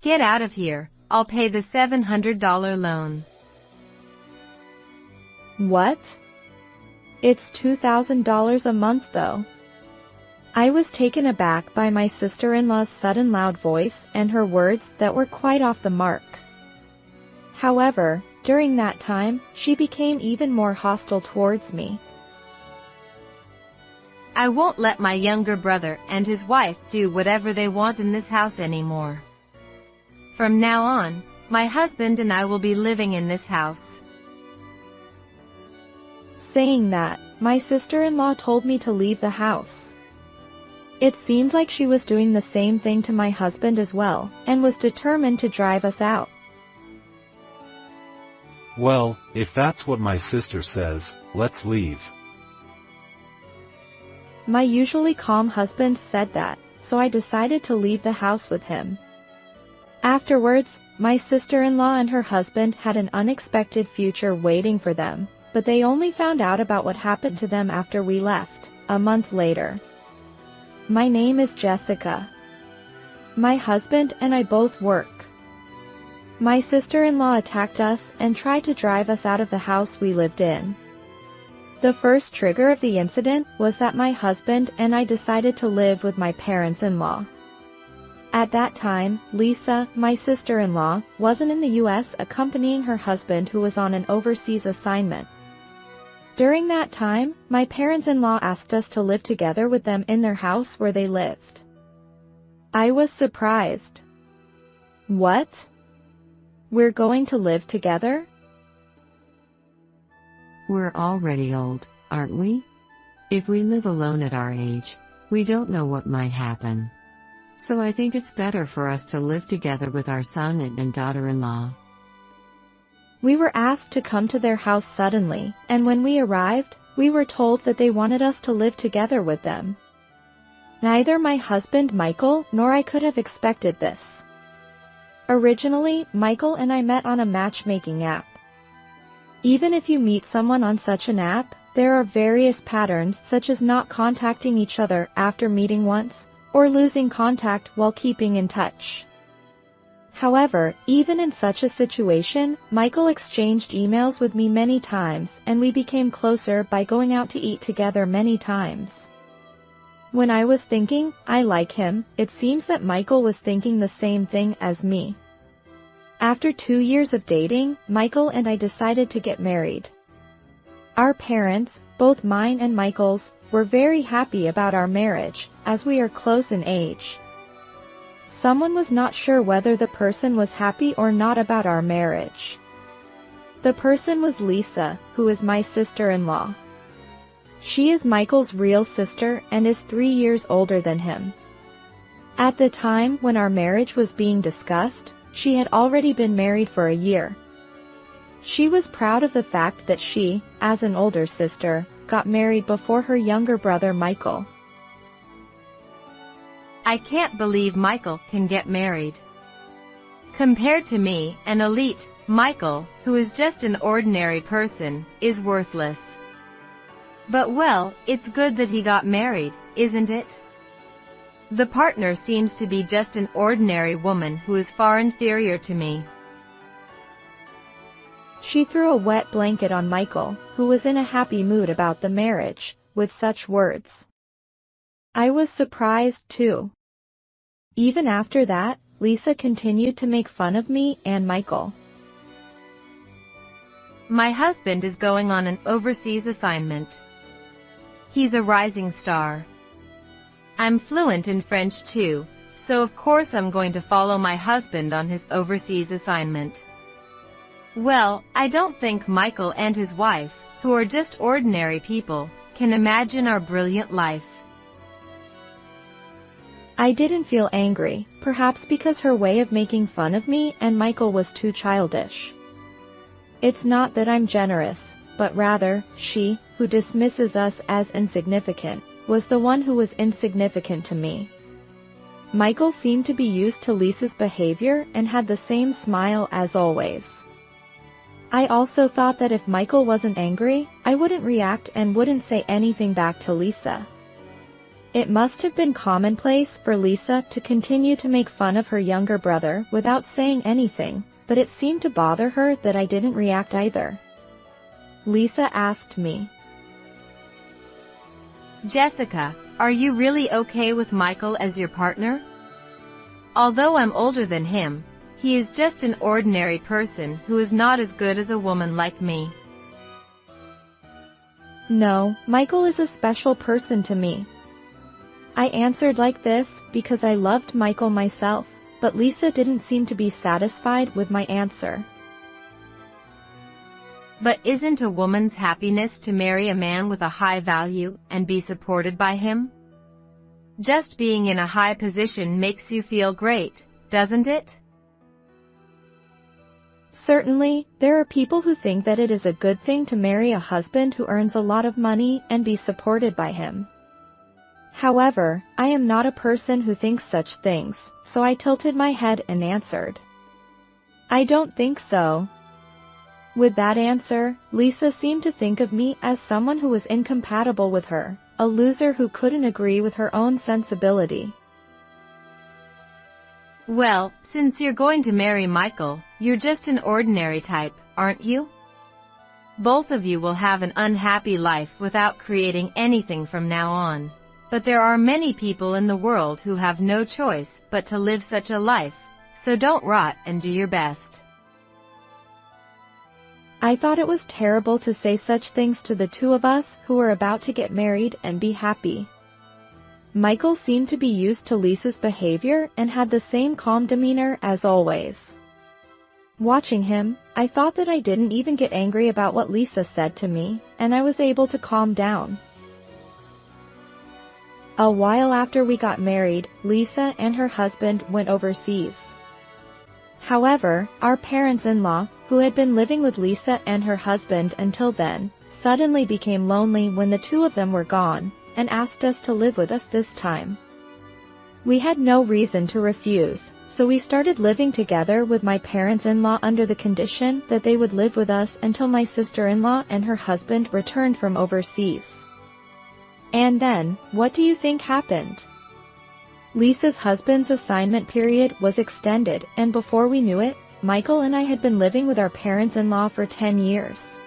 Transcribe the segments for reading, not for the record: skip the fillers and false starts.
Get out of here. I'll pay the $700 loan. What? It's $2,000 a month though. I was taken aback by my sister-in-law's sudden loud voice and her words that were quite off the mark. However, during that time, she became even more hostile towards me. I won't let my younger brother and his wife do whatever they want in this house anymore. From now on, my husband and I will be living in this house. Saying that, my sister-in-law told me to leave the house. It seemed like she was doing the same thing to my husband as well, and was determined to drive us out. Well, if that's what my sister says, let's leave. My usually calm husband said that, so I decided to leave the house with him. Afterwards, my sister-in-law and her husband had an unexpected future waiting for them, but they only found out about what happened to them after we left, a month later. My name is Jessica. My husband and I both work. My sister-in-law attacked us and tried to drive us out of the house we lived in. The first trigger of the incident was that my husband and I decided to live with my parents-in-law. At that time, Lisa, my sister-in-law, wasn't in the US accompanying her husband who was on an overseas assignment. During that time, my parents-in-law asked us to live together with them in their house where they lived. I was surprised. What? We're going to live together? We're already old, aren't we? If we live alone at our age, we don't know what might happen. So I think it's better for us to live together with our son and daughter-in-law. We were asked to come to their house suddenly, and when we arrived, we were told that they wanted us to live together with them. Neither my husband Michael nor I could have expected this. Originally, Michael and I met on a matchmaking app. Even if you meet someone on such an app, there are various patterns such as not contacting each other after meeting once, or losing contact while keeping in touch. However, even in such a situation, Michael exchanged emails with me many times and we became closer by going out to eat together many times. When I was thinking, I like him, it seems that Michael was thinking the same thing as me. After 2 years of dating, Michael and I decided to get married. Our parents, both mine and Michael's, were very happy about our marriage, as we are close in age. Someone was not sure whether the person was happy or not about our marriage. The person was Lisa, who is my sister-in-law. She is Michael's real sister and is 3 years older than him. At the time when our marriage was being discussed, she had already been married for a year. She was proud of the fact that she, as an older sister, got married before her younger brother Michael. I can't believe Michael can get married. Compared to me, an elite, Michael, who is just an ordinary person, is worthless. But well, it's good that he got married, isn't it? The partner seems to be just an ordinary woman who is far inferior to me. She threw a wet blanket on Michael, who was in a happy mood about the marriage, with such words. I was surprised too. Even after that, Lisa continued to make fun of me and Michael. My husband is going on an overseas assignment. He's a rising star. I'm fluent in French too, so of course I'm going to follow my husband on his overseas assignment. Well, I don't think Michael and his wife, who are just ordinary people, can imagine our brilliant life. I didn't feel angry, perhaps because her way of making fun of me and Michael was too childish. It's not that I'm generous, but rather, she, who dismisses us as insignificant, was the one who was insignificant to me. Michael seemed to be used to Lisa's behavior and had the same smile as always. I also thought that if Michael wasn't angry, I wouldn't react and wouldn't say anything back to Lisa. It must have been commonplace for Lisa to continue to make fun of her younger brother without saying anything, but it seemed to bother her that I didn't react either. Lisa asked me, Jessica, are you really okay with Michael as your partner? Although I'm older than him, he is just an ordinary person who is not as good as a woman like me. No, Michael is a special person to me. I answered like this because I loved Michael myself, but Lisa didn't seem to be satisfied with my answer. But isn't a woman's happiness to marry a man with a high value and be supported by him? Just being in a high position makes you feel great, doesn't it? Certainly, there are people who think that it is a good thing to marry a husband who earns a lot of money and be supported by him. However, I am not a person who thinks such things, so I tilted my head and answered, I don't think so. With that answer, Lisa seemed to think of me as someone who was incompatible with her, a loser who couldn't agree with her own sensibility. Well, since you're going to marry Michael, you're just an ordinary type, aren't you? Both of you will have an unhappy life without creating anything from now on. But there are many people in the world who have no choice but to live such a life, so don't rot and do your best. I thought it was terrible to say such things to the two of us who were about to get married and be happy. Michael seemed to be used to Lisa's behavior and had the same calm demeanor as always. Watching him, I thought that I didn't even get angry about what Lisa said to me, and I was able to calm down. A while after we got married, Lisa and her husband went overseas. However, our parents-in-law, who had been living with Lisa and her husband until then, suddenly became lonely when the two of them were gone, and asked us to live with us this time. We had no reason to refuse, so we started living together with my parents-in-law under the condition that they would live with us until my sister-in-law and her husband returned from overseas. And then, what do you think happened? Lisa's husband's assignment period was extended, and before we knew it, Michael and I had been living with our parents-in-law for 10 years.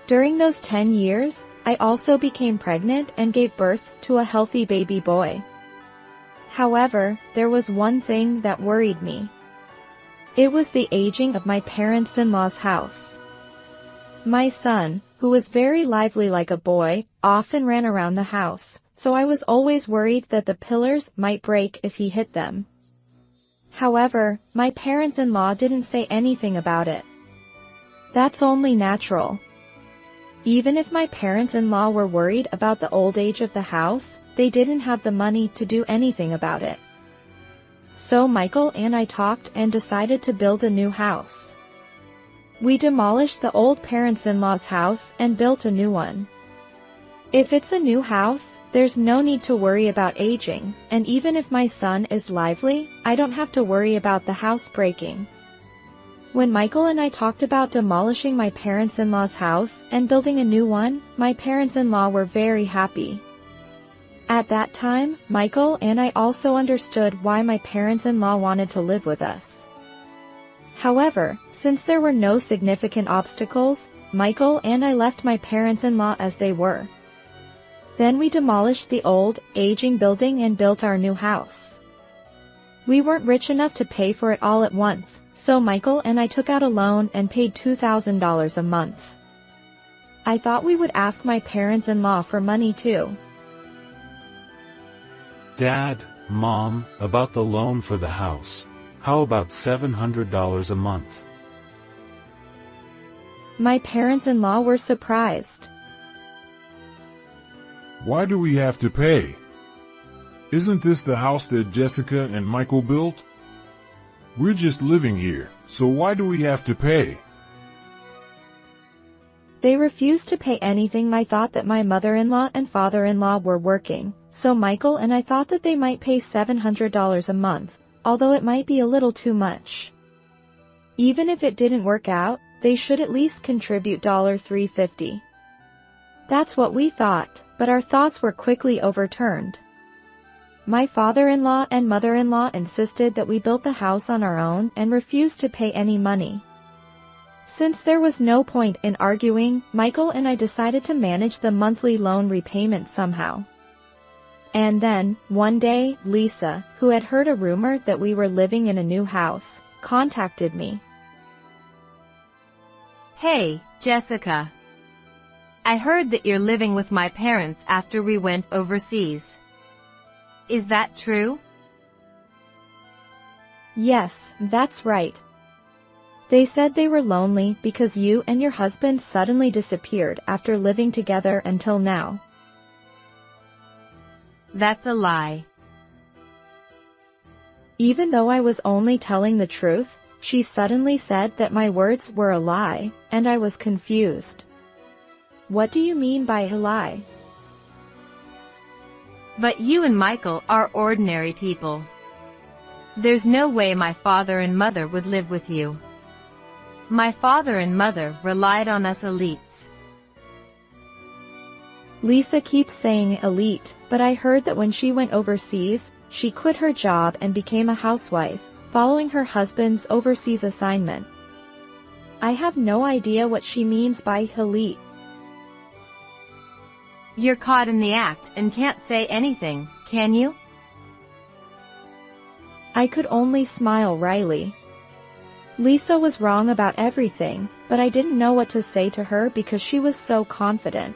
During those 10 years, I also became pregnant and gave birth to a healthy baby boy. However, there was one thing that worried me. It was the aging of my parents-in-law's house. My son, who was very lively like a boy, often ran around the house, so I was always worried that the pillars might break if he hit them. However, my parents-in-law didn't say anything about it. That's only natural. Even if my parents-in-law were worried about the old age of the house, they didn't have the money to do anything about it. So Michael and I talked and decided to build a new house. We demolished the old parents-in-law's house and built a new one. If it's a new house, there's no need to worry about aging, and even if my son is lively, I don't have to worry about the house breaking. When Michael and I talked about demolishing my parents-in-law's house and building a new one, my parents-in-law were very happy. At that time, Michael and I also understood why my parents-in-law wanted to live with us. However, since there were no significant obstacles, Michael and I left my parents-in-law as they were. Then we demolished the old, aging building and built our new house. We weren't rich enough to pay for it all at once, so Michael and I took out a loan and paid $2,000 a month. I thought we would ask my parents-in-law for money too. Dad, Mom, about the loan for the house. How about $700 a month? My parents-in-law were surprised. Why do we have to pay? Isn't this the house that Jessica and Michael built? We're just living here, so why do we have to pay? They refused to pay anything. I thought that my mother-in-law and father-in-law were working, so Michael and I thought that they might pay $700 a month, although it might be a little too much. Even if it didn't work out, they should at least contribute $350. That's what we thought, but our thoughts were quickly overturned. my father-in-law and mother-in-law insisted that we build the house on our own and refused to pay any money. Since there was no point in arguing, Michael and I decided to manage the monthly loan repayment somehow. And then, one day, Lisa, who had heard a rumor that we were living in a new house, contacted me. Hey, Jessica. I heard that you're living with my parents after we went overseas. Is that true? Yes, that's right. They said they were lonely because you and your husband suddenly disappeared after living together until now. That's a lie. Even though I was only telling the truth, she suddenly said that my words were a lie, and I was confused. What do you mean by a lie? But you and Michael are ordinary people. There's no way my father and mother would live with you. My father and mother relied on us elites. Lisa keeps saying elite, but I heard that when she went overseas, she quit her job and became a housewife, following her husband's overseas assignment. I have no idea what she means by elite. You're caught in the act and can't say anything, can you? I could only smile wryly. Lisa was wrong about everything, but I didn't know what to say to her because she was so confident.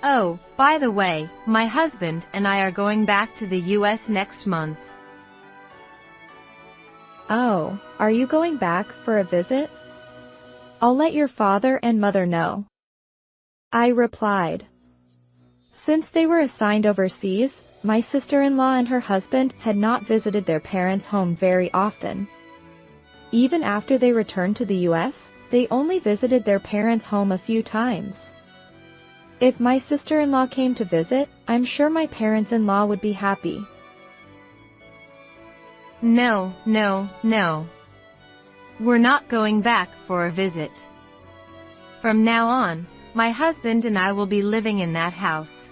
Oh, by the way, my husband and I are going back to the US next month. Oh, are you going back for a visit? I'll let your father and mother know. I replied. Since they were assigned overseas, my sister-in-law and her husband had not visited their parents' home very often. Even after they returned to the US, they only visited their parents' home a few times. If my sister-in-law came to visit, I'm sure my parents-in-law would be happy. No. We're not going back for a visit. From now on, my husband and I will be living in that house.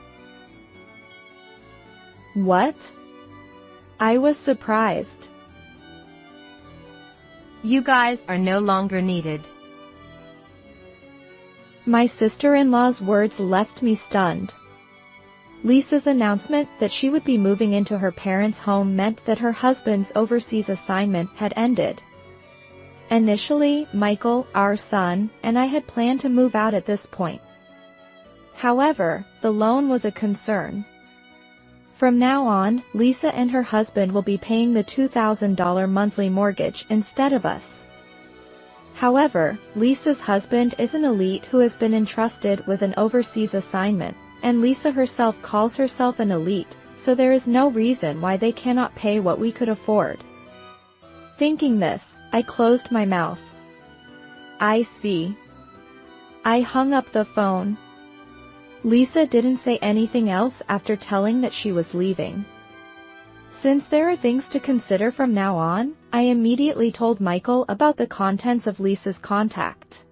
What? I was surprised. You guys are no longer needed. My sister-in-law's words left me stunned. Lisa's announcement that she would be moving into her parents' home meant that her husband's overseas assignment had ended. Initially, Michael, our son, and I had planned to move out at this point. However, the loan was a concern. From now on, Lisa and her husband will be paying the $2,000 monthly mortgage instead of us. However, Lisa's husband is an elite who has been entrusted with an overseas assignment, and Lisa herself calls herself an elite, so there is no reason why they cannot pay what we could afford. Thinking this, I closed my mouth. I see. I hung up the phone. Lisa didn't say anything else after telling that she was leaving. Since there are things to consider from now on, I immediately told Michael about the contents of Lisa's contact.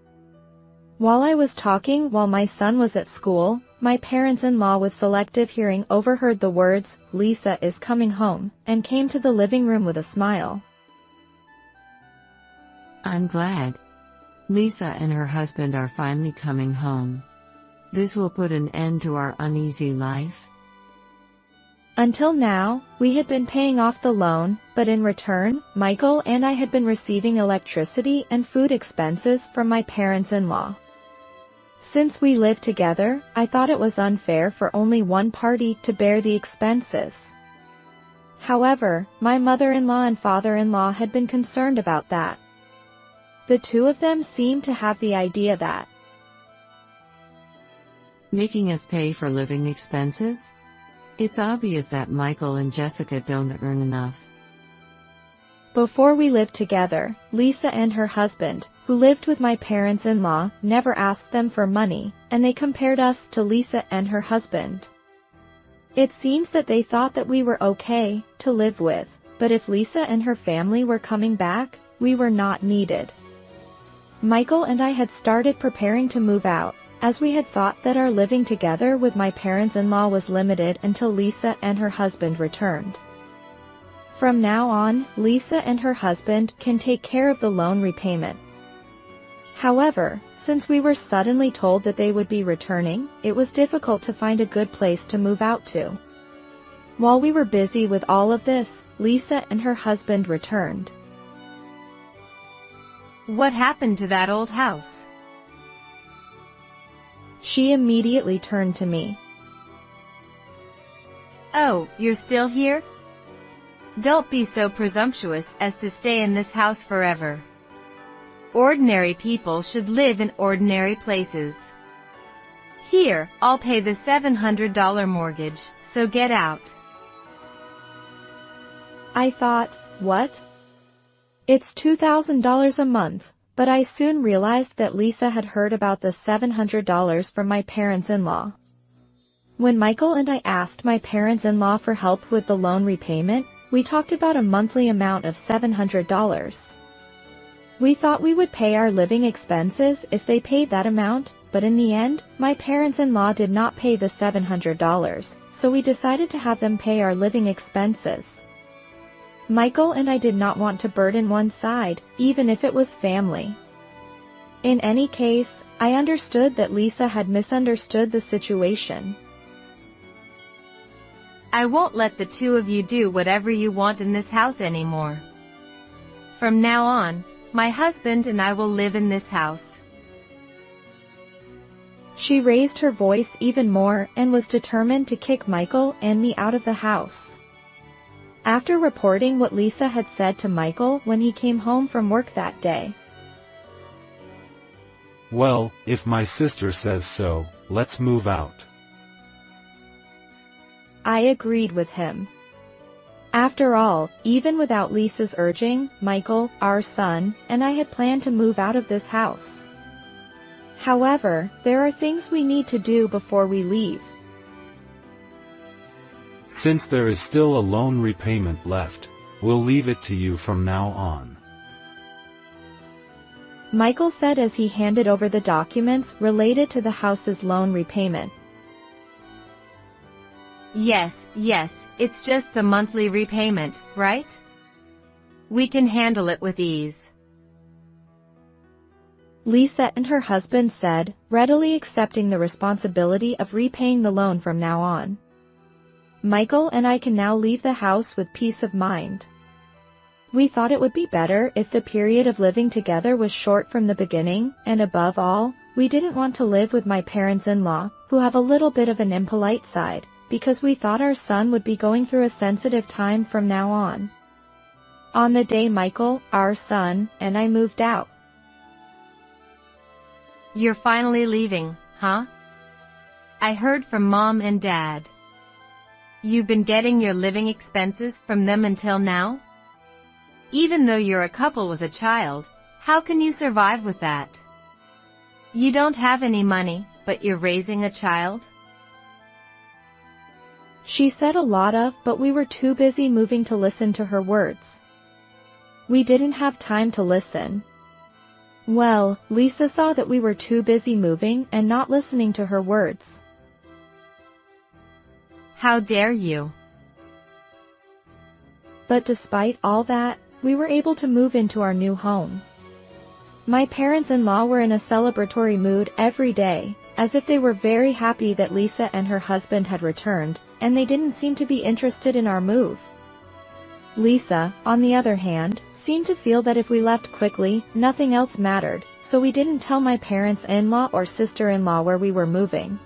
While I was talking while my son was at school, my parents-in-law with selective hearing overheard the words, "Lisa is coming home," and came to the living room with a smile. I'm glad. Lisa and her husband are finally coming home. This will put an end to our uneasy life. Until now, we had been paying off the loan, but in return, Michael and I had been receiving electricity and food expenses from my parents-in-law. Since we lived together, I thought it was unfair for only one party to bear the expenses. However, my mother-in-law and father-in-law had been concerned about that. The two of them seemed to have the idea that Making us pay for living expenses? It's obvious that Michael and Jessica don't earn enough. before we lived together, Lisa and her husband, who lived with my parents-in-law, never asked them for money, and they compared us to Lisa and her husband. It seems that they thought that we were okay to live with, but if Lisa and her family were coming back, we were not needed. Michael and I had started preparing to move out, as we had thought that our living together with my parents-in-law was limited until Lisa and her husband returned. From now on, Lisa and her husband can take care of the loan repayment. However, since we were suddenly told that they would be returning, it was difficult to find a good place to move out to. While we were busy with all of this, Lisa and her husband returned. What happened to that old house? She immediately turned to me. Oh, you're still here? Don't be so presumptuous as to stay in this house forever. Ordinary people should live in ordinary places. Here, I'll pay the $700 mortgage, so get out. I thought, what? It's $2,000 a month, but I soon realized that Lisa had heard about the $700 from my parents-in-law. When Michael and I asked my parents-in-law for help with the loan repayment, we talked about a monthly amount of $700. We thought we would pay our living expenses if they paid that amount, but in the end, my parents-in-law did not pay the $700, so we decided to have them pay our living expenses. Michael and I did not want to burden one side, even if it was family. In any case, I understood that Lisa had misunderstood the situation. I won't let the two of you do whatever you want in this house anymore. From now on, my husband and I will live in this house. She raised her voice even more and was determined to kick Michael and me out of the house. After reporting what Lisa had said to Michael when he came home from work that day. Well, if my sister says so, let's move out. I agreed with him. After all, even without Lisa's urging, Michael, our son, and I had planned to move out of this house. However, there are things we need to do before we leave. Since there is still a loan repayment left, we'll leave it to you from now on. Michael said as he handed over the documents related to the house's loan repayment. Yes, it's just the monthly repayment, right? We can handle it with ease. Lisa and her husband said, readily accepting the responsibility of repaying the loan from now on. Michael and I can now leave the house with peace of mind. We thought it would be better if the period of living together was short from the beginning, and above all, we didn't want to live with my parents-in-law, who have a little bit of an impolite side, because we thought our son would be going through a sensitive time from now on. On the day Michael, our son, and I moved out. You're finally leaving, huh? I heard from Mom and Dad. You've been getting your living expenses from them until now? Even though you're a couple with a child, how can you survive with that? You don't have any money, but you're raising a child? She said a lot of, but we were too busy moving to listen to her words. We didn't have time to listen. Well, Lisa saw that we were too busy moving and not listening to her words. How dare you? But despite all that, we were able to move into our new home. My parents-in-law were in a celebratory mood every day, as if they were very happy that Lisa and her husband had returned, and they didn't seem to be interested in our move. Lisa, on the other hand, seemed to feel that if we left quickly, nothing else mattered, so we didn't tell my parents-in-law or sister-in-law where we were moving.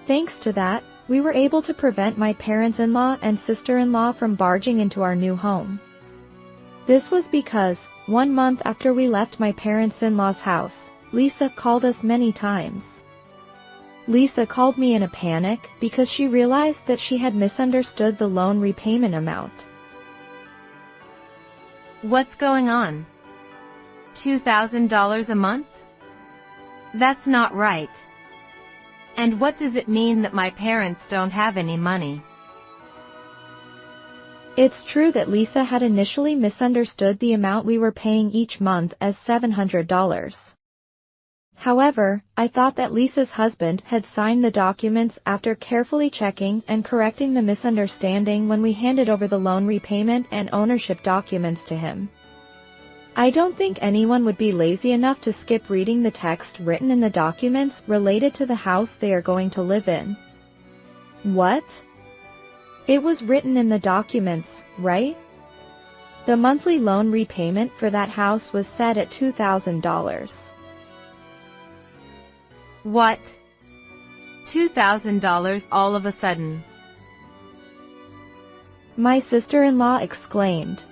Thanks to that, we were able to prevent my parents-in-law and sister-in-law from barging into our new home. This was because, 1 month after we left my parents-in-law's house, Lisa called us many times. Lisa called me in a panic because she realized that she had misunderstood the loan repayment amount. What's going on? $2,000 a month? That's not right. And what does it mean that my parents don't have any money? It's true that Lisa had initially misunderstood the amount we were paying each month as $700. However, I thought that Lisa's husband had signed the documents after carefully checking and correcting the misunderstanding when we handed over the loan repayment and ownership documents to him. I don't think anyone would be lazy enough to skip reading the text written in the documents related to the house they are going to live in. What? It was written in the documents, right? The monthly loan repayment for that house was set at $2,000. What? $2,000 all of a sudden? My sister-in-law exclaimed.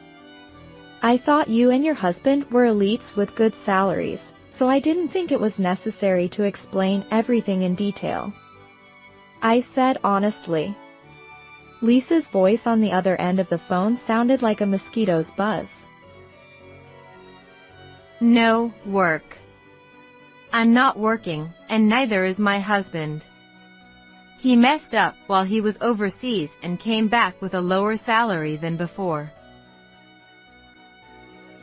I thought you and your husband were elites with good salaries, so I didn't think it was necessary to explain everything in detail. I said honestly. Lisa's voice on the other end of the phone sounded like a mosquito's buzz. No work. I'm not working, and neither is my husband. He messed up while he was overseas and came back with a lower salary than before.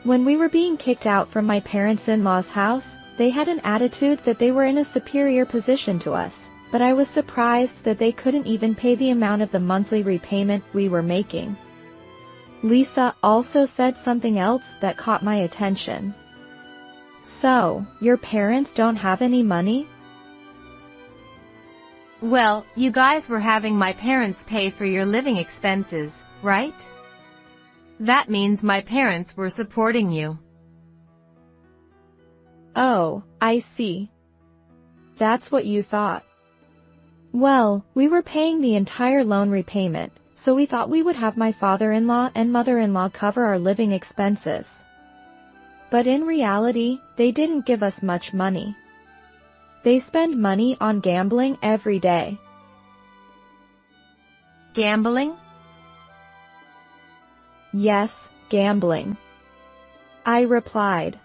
When we were being kicked out from my parents-in-law's house, they had an attitude that they were in a superior position to us, but I was surprised that they couldn't even pay the amount of the monthly repayment we were making. Lisa also said something else that caught my attention. So, your parents don't have any money? Well, you guys were having my parents pay for your living expenses, right? That means my parents were supporting you. Oh, I see. That's what you thought. Well, we were paying the entire loan repayment, so we thought we would have my father-in-law and mother-in-law cover our living expenses. But in reality, they didn't give us much money. They spend money on gambling every day. Gambling? Yes, gambling. I replied.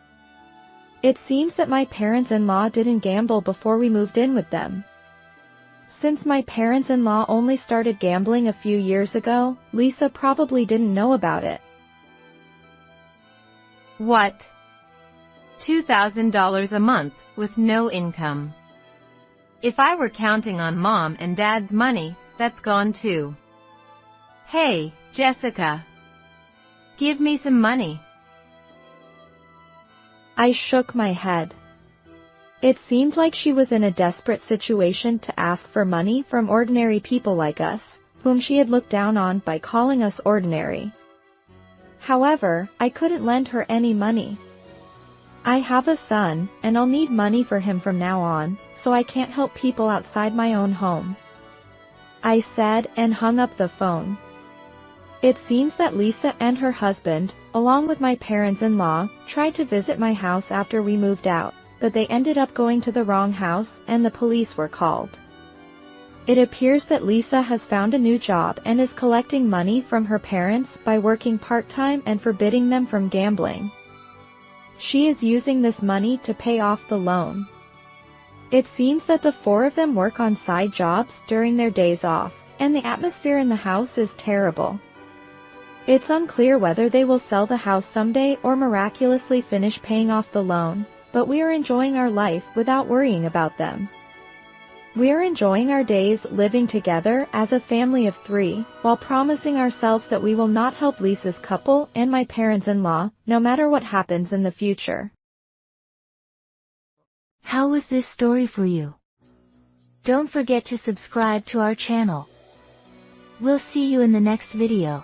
It seems that my parents-in-law didn't gamble before we moved in with them. Since my parents-in-law only started gambling a few years ago, Lisa probably didn't know about it. What? $2,000 a month, with no income. If I were counting on Mom and Dad's money, that's gone too. Hey, Jessica. Give me some money. I shook my head. It seemed like she was in a desperate situation to ask for money from ordinary people like us, whom she had looked down on by calling us ordinary. However, I couldn't lend her any money. I have a son, and I'll need money for him from now on, so I can't help people outside my own home. I said and hung up the phone. It seems that Lisa and her husband, along with my parents-in-law, tried to visit my house after we moved out, but they ended up going to the wrong house and the police were called. It appears that Lisa has found a new job and is collecting money from her parents by working part-time and forbidding them from gambling. She is using this money to pay off the loan. It seems that the four of them work on side jobs during their days off, and the atmosphere in the house is terrible. It's unclear whether they will sell the house someday or miraculously finish paying off the loan, but we are enjoying our life without worrying about them. We are enjoying our days living together as a family of 3, while promising ourselves that we will not help Lisa's couple and my parents-in-law, no matter what happens in the future. How was this story for you? Don't forget to subscribe to our channel. We'll see you in the next video.